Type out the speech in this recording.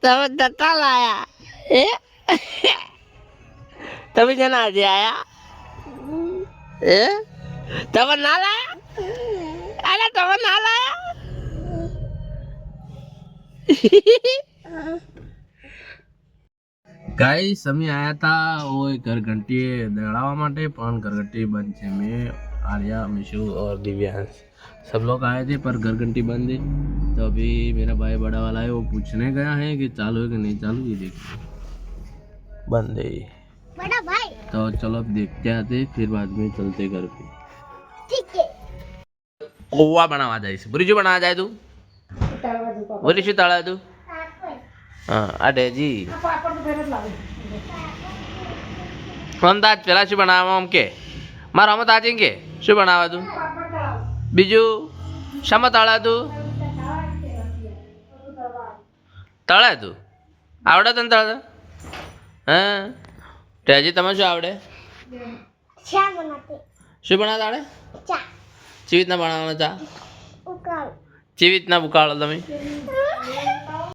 તમે જતા લાયા એ તમે જના આજે આયા એ તમે ના લાયા અરે તમે ના લાયા गाइस અમે आया था वो घर घंटी दौड़ावा માટે પણ घर घंटी बंद છે मैं आर्या मिशु और दिव्यांश सब लोग आए थे पर घर घंटी बंद है तो अभी मेरा भाई बड़ा वाला है वो पूछने गया है कि चालू है कि नहीं चालू ये देखिए बंद है बड़ा भाई तो चलो अब देखते आते फिर बाद में चलते घर पे ठीक है ओवा बनावा जाए बुरी जो बनावा जाए तू बुरी શું તાળા તું હા આ ડેજી અંદાજ પેલા શું બનાવવા આમ કે મારા રમત આજે કે શું બનાવવા તું બીજું શામાં તળા તું તળે તું આવડે તને તળે હા ડેજી તમે શું આવડે શું બનાવતા આવડે ચેવી રીતના બનાવવાનો ચા ચેવી રીતના ઉકાળો તમે